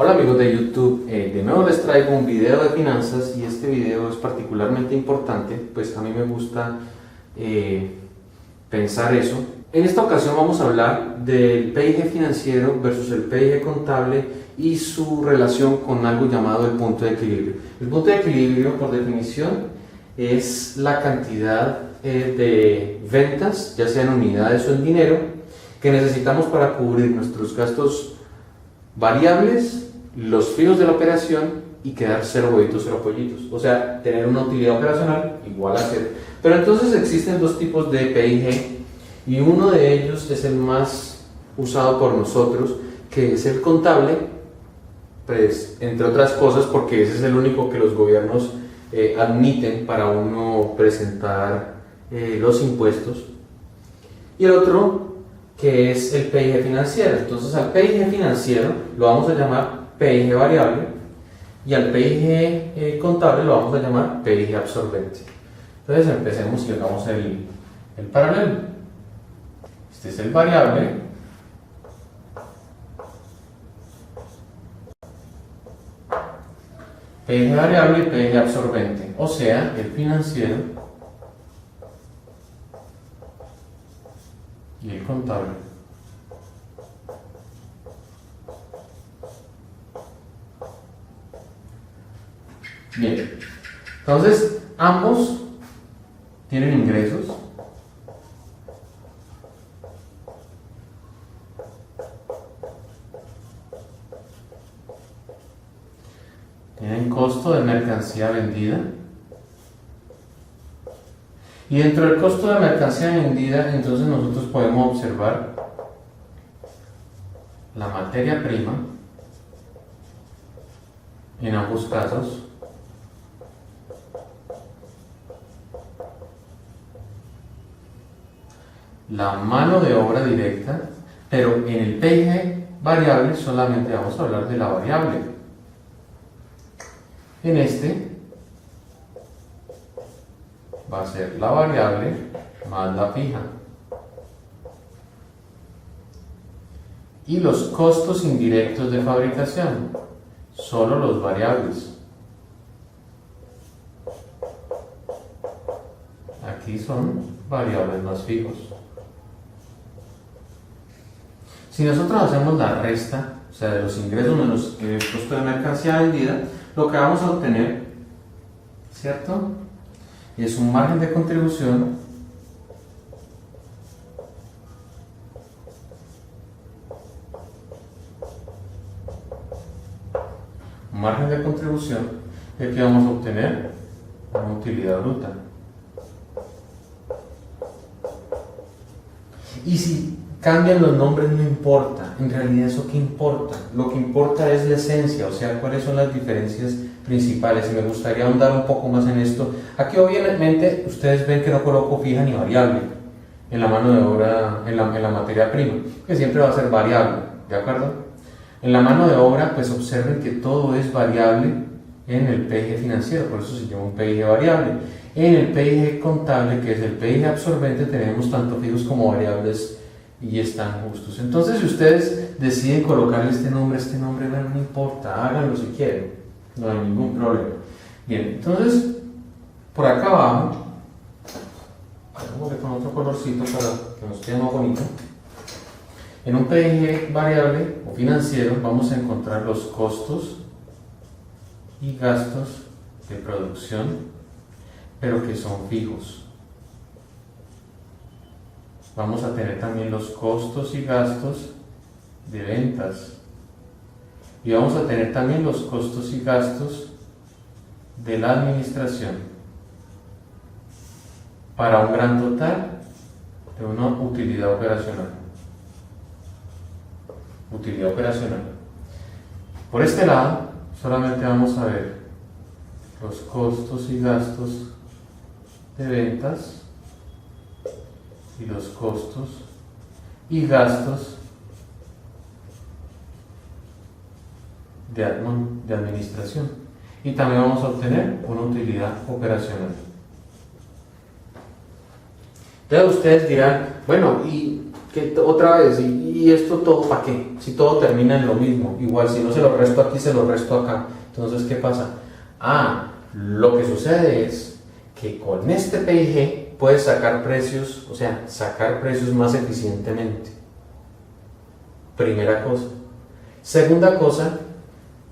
Hola amigos de YouTube, de nuevo les traigo un video de finanzas y este video es particularmente importante, pues a mí me gusta pensar eso. En esta ocasión vamos a hablar del PIG financiero versus el PIG contable y su relación con algo llamado el punto de equilibrio. El punto de equilibrio, por definición, es la cantidad de ventas, ya sean unidades o en dinero, que necesitamos para cubrir nuestros gastos variables, los fijos de la operación y quedar cero huevitos, cero pollitos. O sea, tener una utilidad operacional igual a cero. Pero entonces existen dos tipos de PIG y uno de ellos es el más usado por nosotros, que es el contable, pues entre otras cosas porque ese es el único que los gobiernos admiten para uno presentar los impuestos. Y el otro que es el PIG financiero. Entonces al PIG financiero lo vamos a llamar PIG variable y al PIG contable lo vamos a llamar PIG absorbente. Entonces empecemos y hagamos el paralelo. Este es el variable, PIG variable y PIG absorbente, o sea, el financiero y el contable. Bien, entonces ambos tienen ingresos, tienen costo de mercancía vendida, y dentro del costo de mercancía vendida entonces nosotros podemos observar la materia prima en ambos casos, la mano de obra directa, pero en el PIG variable solamente vamos a hablar de la variable. En este va a ser la variable más la fija. Y los costos indirectos de fabricación, solo los variables. Aquí son variables más fijos. Si nosotros hacemos la resta, o sea, de los ingresos menos el costo de mercancía vendida, lo que vamos a obtener, ¿cierto?, es un margen de contribución y aquí vamos a obtener una utilidad bruta. Y si cambian los nombres no importa, en realidad eso qué importa, lo que importa es la esencia, o sea, cuáles son las diferencias principales, y me gustaría ahondar un poco más en esto. Aquí obviamente ustedes ven que no coloco fija ni variable en la mano de obra, en la materia prima, que siempre va a ser variable, ¿de acuerdo? En la mano de obra, pues observen que todo es variable en el PIG financiero, por eso se llama un PIG variable. En el PIG contable, que es el PIG absorbente, tenemos tanto fijos como variables y están justos. Entonces, si ustedes deciden colocarle este nombre, bueno, no importa, háganlo si quieren, no hay ningún problema. Bien, entonces, por acá abajo, hagámosle con otro colorcito para que nos quede más bonito. En un PIG variable o financiero vamos a encontrar los costos y gastos de producción, pero que son fijos. Vamos a tener también los costos y gastos de ventas. Y vamos a tener también los costos y gastos de la administración, para un gran total de una utilidad operacional. Utilidad operacional. Por este lado, solamente vamos a ver los costos y gastos de ventas y los costos y gastos de administración, y también vamos a obtener una utilidad operacional. Entonces ustedes dirán, bueno, ¿y otra vez, y esto todo para qué, si todo termina en lo mismo, igual si no se lo resto aquí, se lo resto acá, entonces ¿qué pasa? Lo que sucede es que con este PIG puedes sacar precios, o sea, sacar precios más eficientemente. Primera cosa. Segunda cosa,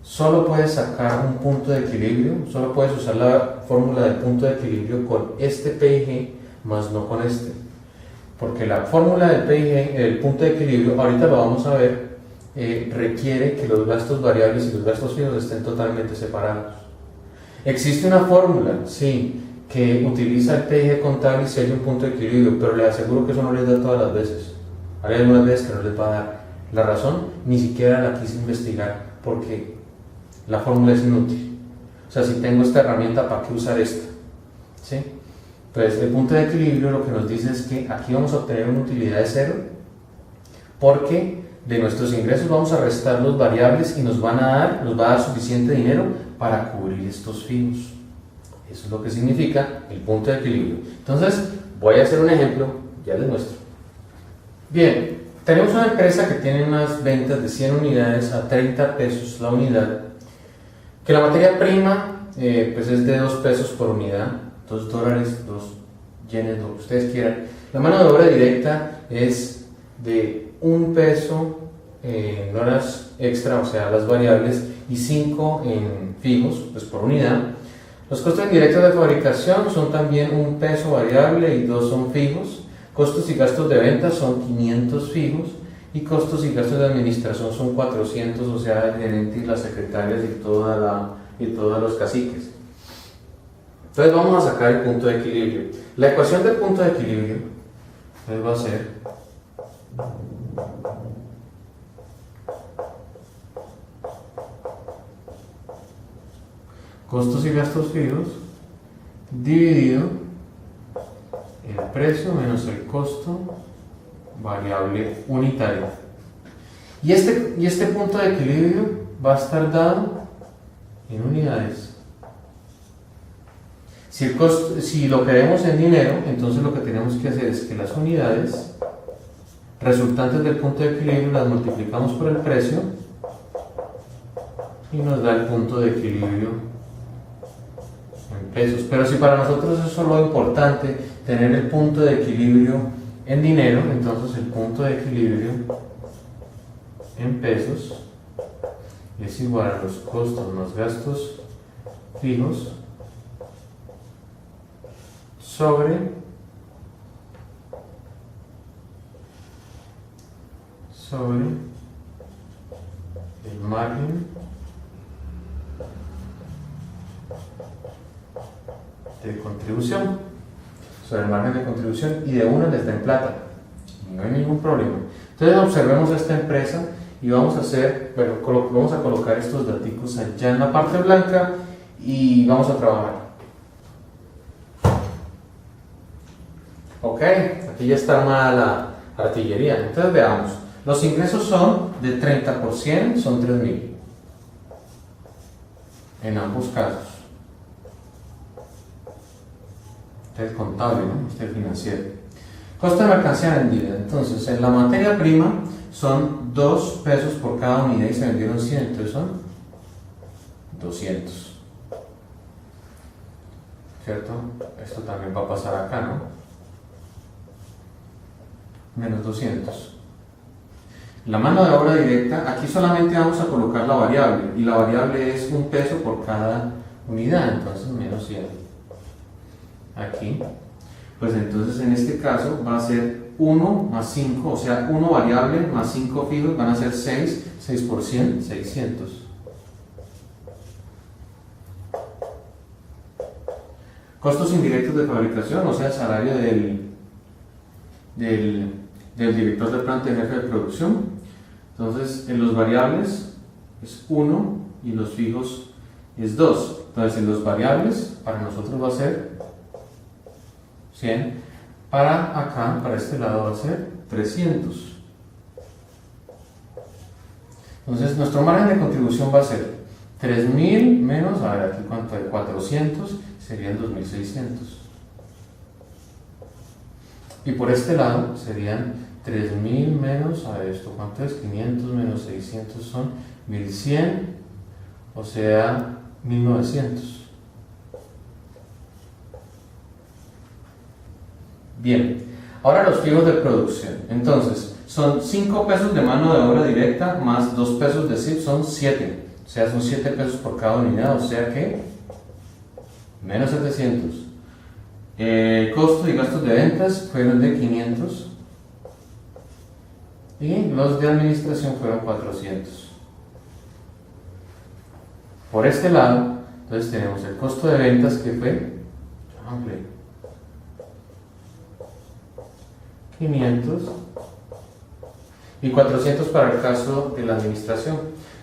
solo puedes sacar un punto de equilibrio, solo puedes usar la fórmula del punto de equilibrio con este PIG, más no con este. Porque la fórmula del PIG, el punto de equilibrio, ahorita lo vamos a ver, requiere que los gastos variables y los gastos fijos estén totalmente separados. Existe una fórmula, sí, que utiliza el PIG contable y si hay un punto de equilibrio, pero les aseguro que eso no les da todas las veces. Hay algunas veces que no les va a dar. La razón, ni siquiera la quise investigar, porque la fórmula es inútil. O sea, si tengo esta herramienta, ¿para qué usar esta? ¿Sí? Entonces, el punto de equilibrio lo que nos dice es que aquí vamos a obtener una utilidad de 0, porque de nuestros ingresos vamos a restar los variables y nos va a dar suficiente dinero para cubrir estos fijos. Eso es lo que significa el punto de equilibrio. Entonces, voy a hacer un ejemplo, ya les muestro. Bien, tenemos una empresa que tiene unas ventas de 100 unidades a 30 pesos la unidad, que la materia prima pues es de 2 pesos por unidad, 2 dólares, 2 yenes, lo que ustedes quieran. La mano de obra directa es de 1 peso en horas extra, o sea, las variables, y 5 en fijos, pues por unidad. Los costos indirectos de fabricación son también 1 peso variable y 2 son fijos. Costos y gastos de venta son 500 fijos y costos y gastos de administración son 400, o sea, el gerente y las secretarias y todos los caciques. Entonces vamos a sacar el punto de equilibrio. La ecuación del punto de equilibrio va a ser costos y gastos fijos dividido el precio menos el costo variable unitario. Y este punto de equilibrio va a estar dado en unidades. Si lo queremos en dinero, entonces lo que tenemos que hacer es que las unidades resultantes del punto de equilibrio las multiplicamos por el precio y nos da el punto de equilibrio en pesos. Pero si para nosotros eso es lo importante, tener el punto de equilibrio en dinero, entonces el punto de equilibrio en pesos es igual a los costos más gastos fijos sobre el margen de contribución, sobre el margen de contribución, y de una les da en plata, no hay ningún problema. Entonces observemos esta empresa y vamos a hacer, bueno, vamos a colocar estos datos allá en la parte blanca y vamos a trabajar. Ok, aquí ya está armada la artillería. Entonces veamos, los ingresos son de 30%, son 3.000 en ambos casos. Este es contable, ¿no? Este es financiero. Costo de mercancía vendida. Entonces, en la materia prima son 2 pesos por cada unidad y se vendieron 100, entonces son 200. ¿Cierto? Esto también va a pasar acá, ¿no? Menos 200. La mano de obra directa, aquí solamente vamos a colocar la variable, y la variable es 1 peso por cada unidad, entonces menos 100. Aquí, pues entonces en este caso va a ser 1 más 5, o sea 1 variable más 5 fijos van a ser 6, 6 por 100, 600. Costos indirectos de fabricación, o sea salario del director de planta y jefe de producción. Entonces en los variables es 1 y los fijos es 2. Entonces en los variables para nosotros va a ser 100, para acá, para este lado va a ser 300. Entonces nuestro margen de contribución va a ser 3.000 menos, a ver aquí cuánto hay, 400, serían 2.600. Y por este lado serían 3000 menos, a ver esto, ¿cuánto es? 500 menos 600 son 1100, o sea, 1900. Bien, ahora los fijos de producción. Entonces, son 5 pesos de mano de obra directa más 2 pesos de SIP, son 7. O sea, son 7 pesos por cada unidad, o sea que menos 700. Costos y gastos de ventas fueron de 500 y los de administración fueron 400. Por este lado, entonces tenemos el costo de ventas que fue 500 y 400 para el caso de la administración.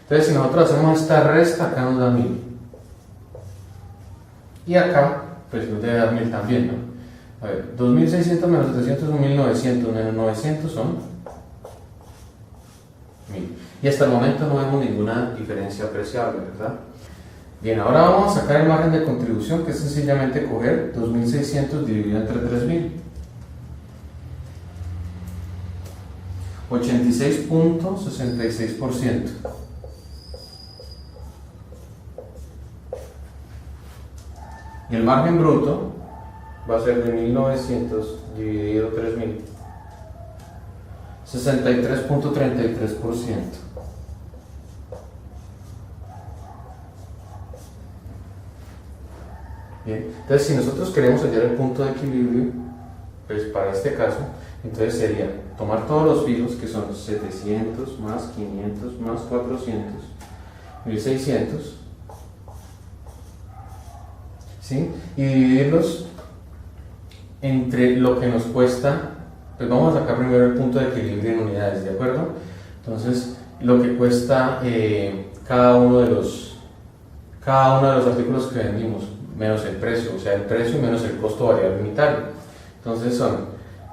Entonces, si nosotros hacemos esta resta, acá nos da 1000. Y acá, pues nos debe dar 1000 también, ¿no? A ver, 2600 menos 700 son 1900, menos 900 son 1000. Y hasta el momento no vemos ninguna diferencia apreciable, ¿verdad? Bien, ahora vamos a sacar el margen de contribución, que es sencillamente coger 2600 dividido entre 3000. 86.66%. Y el margen bruto va a ser de 1900 dividido 3000. 63.33%. Bien, entonces si nosotros queremos hallar el punto de equilibrio, pues para este caso, entonces sería tomar todos los fijos, que son 700 más 500 más 400, 1600, ¿sí? Y dividirlos entre lo que nos cuesta, pues vamos a sacar primero el punto de equilibrio en unidades, ¿de acuerdo? Entonces, lo que cuesta cada uno de los artículos que vendimos, menos el precio, o sea, el precio menos el costo variable unitario. Entonces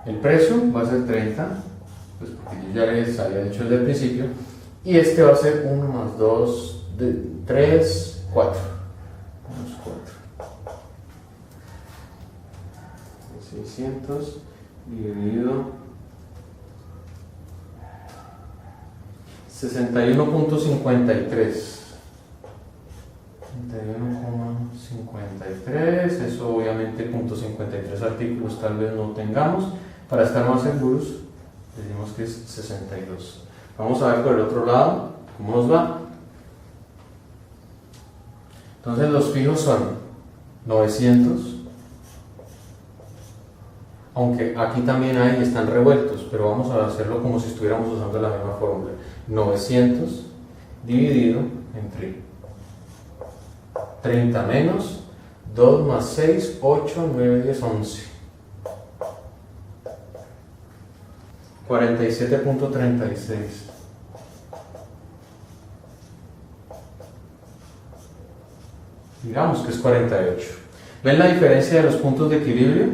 el precio va a ser 30, pues porque yo ya les había dicho desde el principio, y este va a ser 1 más 2, 3, 4. Menos 4. 600 dividido 61.53. 61,53, eso obviamente 0.53 artículos tal vez no tengamos. Para estar más seguros, decimos que es 62. Vamos a ver por el otro lado cómo nos va. Entonces los fijos son 900, aunque aquí también hay, están revueltos, pero vamos a hacerlo como si estuviéramos usando la misma fórmula. 900 dividido entre 30 menos 2 más 6, 8, 9, 10, 11. 47.36. Digamos que es 48. ¿Ven la diferencia de los puntos de equilibrio?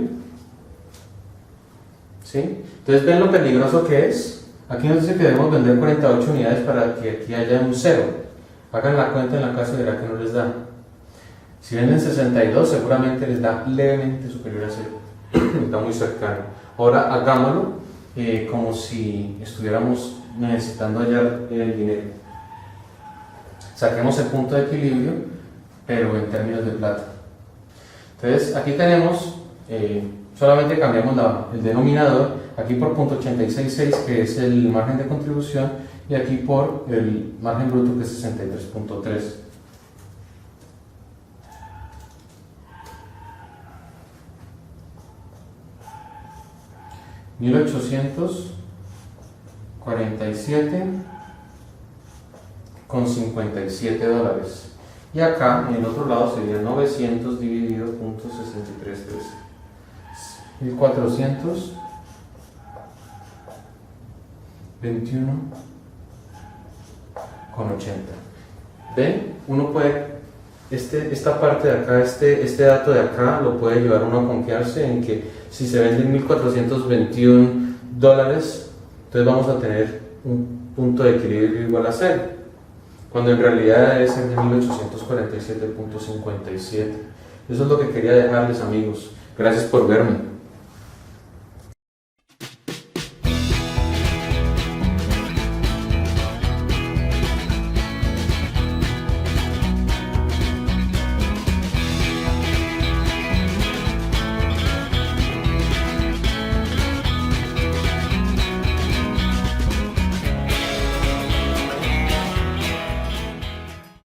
¿Sí? Entonces, ¿ven lo peligroso que es? Aquí nos dice que debemos vender 48 unidades para que aquí haya un 0. Hagan la cuenta en la casa y verán que no les da. Si venden 62, seguramente les da levemente superior a 0. Está muy cercano. Ahora hagámoslo como si estuviéramos necesitando hallar el dinero. Saquemos el punto de equilibrio, pero en términos de plata. Entonces, aquí tenemos, solamente cambiamos el denominador, aquí por .866, que es el margen de contribución, y aquí por el margen bruto, que es 63.3. 1847,57 $. Y acá en el otro lado sería 900 dividido .6313. 1421,80. ¿Ven? Uno puede, esta parte de acá, este dato de acá, lo puede llevar uno a confiarse en que si se venden $1,421, entonces vamos a tener un punto de equilibrio igual a 0, cuando en realidad debe ser de 1847.57. Eso es lo que quería dejarles, amigos. Gracias por verme.